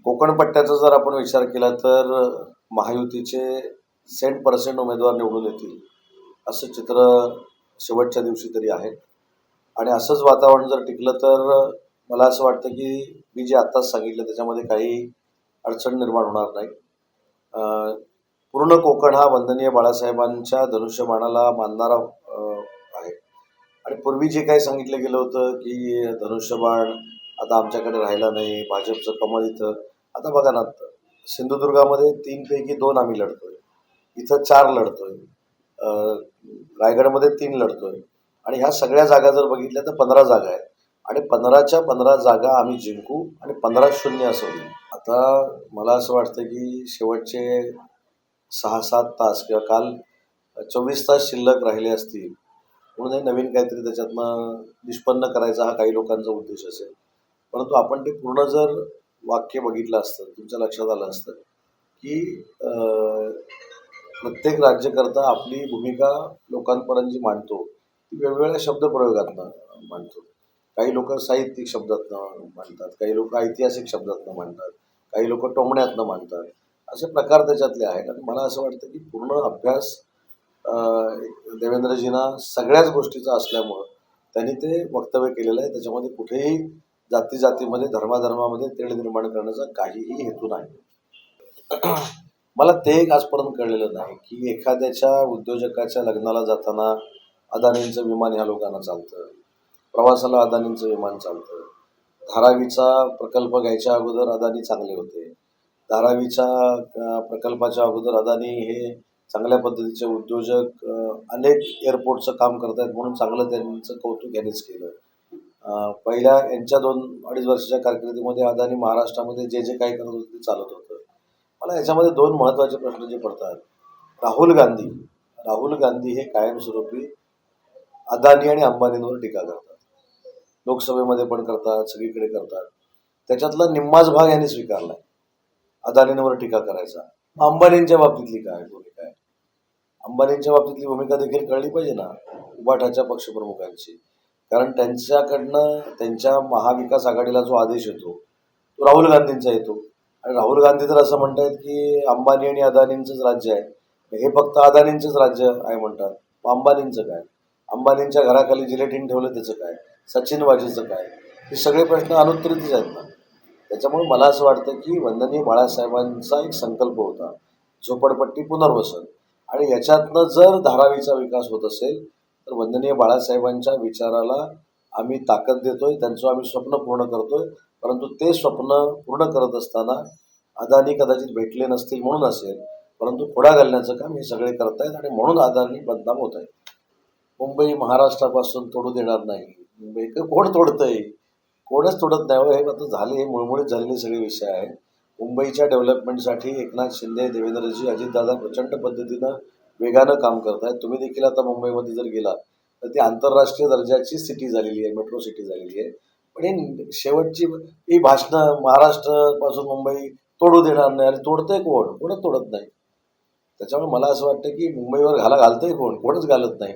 कोकण पट्ट्याचा जर आपण विचार केला तर महायुतीचे 100% उमेदवार निवडून येतील असं चित्र शेवटच्या दिवशी तरी आहे. आणि असंच वातावरण जर टिकलं तर मला असं वाटतं की मी जे आत्ताच सांगितलं त्याच्यामध्ये काही अडचण निर्माण होणार नाही. पूर्ण कोकण हा वंदनीय बाळासाहेबांच्या धनुष्यबाणाला मानणारा आहे. आणि पूर्वी जे काही सांगितलं गेलं होतं की धनुष्यबाण आता आमच्याकडे राहिला नाही, भाजपचं कमळ इथं. आता बघा ना, सिंधुदुर्गामध्ये 3 पैकी 2 आम्ही लढतोय, इथं 4 लढतोय, रायगडमध्ये 3 लढतोय आणि ह्या सगळ्या जागा जर बघितल्या तर 15 जागा आहेत आणि 15च्या 15 जागा आम्ही जिंकू आणि 15-0 असं होईल. आता मला असं वाटतं की शेवटचे 6-7 तास किंवा काल 24 तास शिल्लक राहिले असतील म्हणून हे नवीन काहीतरी त्याच्यातनं निष्पन्न करायचा हा काही लोकांचा उद्देश असेल. परंतु आपण ते पूर्ण जर वाक्य बघितलं असतं, तुमच्या लक्षात आलं असतं की प्रत्येक राज्यकर्ता आपली भूमिका लोकांपर्यंत जी मांडतो ती वेगवेगळ्या शब्दप्रयोगातनं मांडतो. काही लोक साहित्यिक शब्दातनं मांडतात, काही लोक ऐतिहासिक शब्दातनं मांडतात, काही लोक टोमण्यातनं मांडतात. असे प्रकार त्याच्यातले आहेत आणि मला असं वाटतं की पूर्ण अभ्यास देवेंद्रजींना सगळ्याच गोष्टीचा असल्यामुळं त्यांनी ते वक्तव्य केलेलं आहे. त्याच्यामध्ये कुठेही जातीमध्ये धर्माधर्मामध्ये तेढ निर्माण करण्याचा काहीही हेतू नाही. मला ते एक आजपर्यंत कळलेलं नाही की एखाद्याच्या उद्योजकाच्या लग्नाला जाताना अदानींचं विमान ह्या लोकांना चालतं, प्रवासाला अदानींचं विमान चालतं, धारावीचा प्रकल्प घ्यायच्या अगोदर अदानी चांगले होते, धारावीच्या प्रकल्पाच्या अगोदर अदानी हे चांगल्या पद्धतीचे उद्योजक अनेक एअरपोर्टचं काम करत आहेत म्हणून चांगलं त्यांचं कौतुक यांनीच केलं. पहिल्या यांच्या 2-2.5 वर्षाच्या कारकिर्दीमध्ये अदानी महाराष्ट्रामध्ये जे जे काही करत होतं ते चालत होतं. मला याच्यामध्ये 2 महत्त्वाचे प्रश्न जे पडतात. राहुल गांधी हे कायमस्वरूपी अदानी आणि अंबानींवर टीका करतात, लोकसभेमध्ये पण करतात, सगळीकडे करतात. त्याच्यातला निम्माच भाग यांनी स्वीकारलाय अदानींवर टीका करायचा. अंबानींच्या बाबतीतली काय भूमिका आहे? अंबानींच्या बाबतीतली भूमिका देखील कळली पाहिजे ना उबाठाच्या पक्षप्रमुखांची. कारण त्यांच्याकडनं त्यांच्या महाविकास आघाडीला जो आदेश येतो तो राहुल गांधींचा येतो आणि राहुल गांधी तर असं म्हणतात की अंबानी आणि अदानींचंच राज्य आहे, हे फक्त अदानींचंच राज्य आहे म्हणतात. अंबानींचं काय? अंबानींच्या घराखाली जिलेटिन ठेवलं त्याचं काय? सचिन वाजेचं काय? हे सगळे प्रश्न अनुत्तरितच आहेत ना. त्याच्यामुळे मला असं वाटतं की वंदनीय बाळासाहेबांचा एक संकल्प होता झोपडपट्टी पुनर्वसन आणि याच्यातनं जर धारावीचा विकास होत असेल तर वंदनीय बाळासाहेबांच्या विचाराला आम्ही ताकद देतोय, त्यांचं आम्ही स्वप्न पूर्ण करतोय. परंतु ते स्वप्न पूर्ण करत असताना अदानी कदाचित भेटले नसतील म्हणून असेल, परंतु खोडा घालण्याचं काम हे सगळे करतायत आणि म्हणून अदानी बदनाम होत आहेत. मुंबई महाराष्ट्रापासून तोडू देणार नाही. मुंबई कोण तोडतंय? कोणच तोडत नाही हो. हे आता झाले, हे मुळमुळीत झालेले सगळे विषय आहेत. मुंबईच्या डेव्हलपमेंटसाठी एकनाथ शिंदे, देवेंद्रजी, अजितदादा प्रचंड पद्धतीनं वेगानं काम करत आहेत. तुम्ही देखील आता मुंबईमध्ये जर गेला तर ती आंतरराष्ट्रीय दर्जाची सिटी झालेली आहे, मेट्रो सिटी झालेली आहे. पण ही शेवटची ही भाषणं महाराष्ट्रापासून मुंबई तोडू देणार नाही. आणि तोडतंय कोण? कोणच तोडत नाही. त्याच्यामुळे मला असं वाटतं की मुंबईवर घाला घालतंय कोण? कोणच घालत नाही.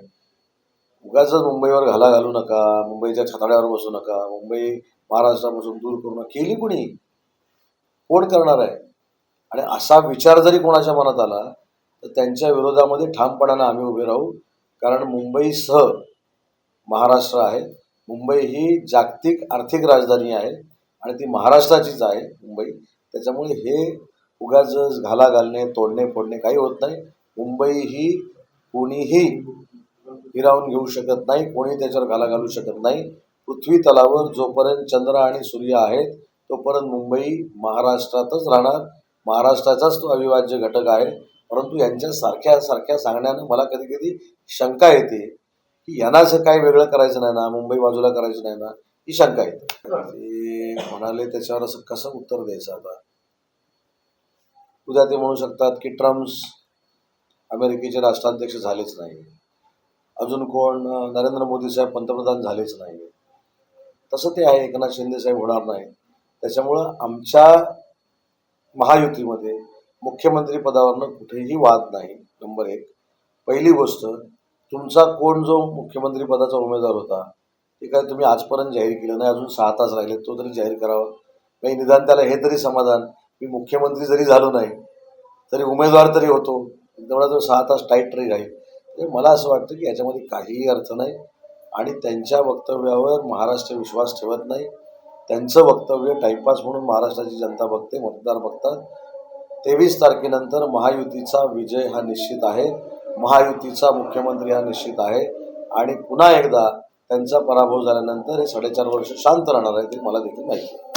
उगाच मुंबईवर घाला घालू नका, मुंबईच्या छताड्यावर बसू नका, मुंबई महाराष्ट्रापासून दूर करू नका. केली कुणी? कोण करणार आहे? आणि असा विचार जरी कोणाच्या मनात आला तर त्यांच्या विरोधामध्ये ठामपणानं आम्ही उभे राहू. कारण मुंबईसह महाराष्ट्र आहे. मुंबई ही जागतिक आर्थिक राजधानी आहे आणि ती महाराष्ट्राचीच आहे मुंबई. त्याच्यामुळे हे उगाच घाला घालणे, तोडणे फोडणे काही होत नाही. मुंबई ही कोणीही हिरावून घेऊ शकत नाही, कोणी त्याच्यावर घाला घालू शकत नाही. पृथ्वी तलावर जोपर्यंत चंद्र आणि सूर्य आहेत तोपर्यंत मुंबई महाराष्ट्रातच राहणार. महाराष्ट्राचाच तो अविभाज्य घटक आहे. परंतु यांच्या सारख्या सांगण्यानं मला कधी कधी शंका येते की यांना असं काय वेगळं करायचं नाही ना, मुंबई बाजूला करायचं नाही ना, ही शंका येते. ते म्हणाले त्याच्यावर असं कसं उत्तर द्यायचं आता? उद्या ते म्हणू शकतात की ट्रम्प अमेरिकेचे राष्ट्राध्यक्ष झालेच नाही, अजून कोण नरेंद्र मोदी साहेब पंतप्रधान झालेच नाही. तसं ते आहे, एकनाथ शिंदे साहेब होणार नाही. त्याच्यामुळं आमच्या महायुतीमध्ये मुख्यमंत्री पदावरनं कुठेही वाद नाही. नंबर 1. पहिली गोष्ट, तुमचा कोण जो मुख्यमंत्री पदाचा उमेदवार होता ते काय तुम्ही आजपर्यंत जाहीर केलं नाही. अजून 6 तास राहिले, तो तरी जाहीर करावा. काही निदान त्याला हे तरी समाधान मी मुख्यमंत्री जरी झालो नाही तरी उमेदवार तरी होतो, तेवढा तो 6 तास टाईट तरी राहील. म्हणजे मला असं वाटतं की याच्यामध्ये काहीही अर्थ नाही आणि त्यांच्या वक्तव्यावर महाराष्ट्र विश्वास ठेवत नाही. त्यांचं वक्तव्य टाईमपास म्हणून महाराष्ट्राची जनता बघते, मतदार बघतात. 23 तारखेनंतर महायुतीचा विजय हा निश्चित आहे, महायुतीचा मुख्यमंत्री हा निश्चित आहे आणि पुन्हा एकदा त्यांचा पराभव झाल्यानंतर हे 4.5 वर्ष शांत राहणार आहे, ते मला देखील माहिती आहे.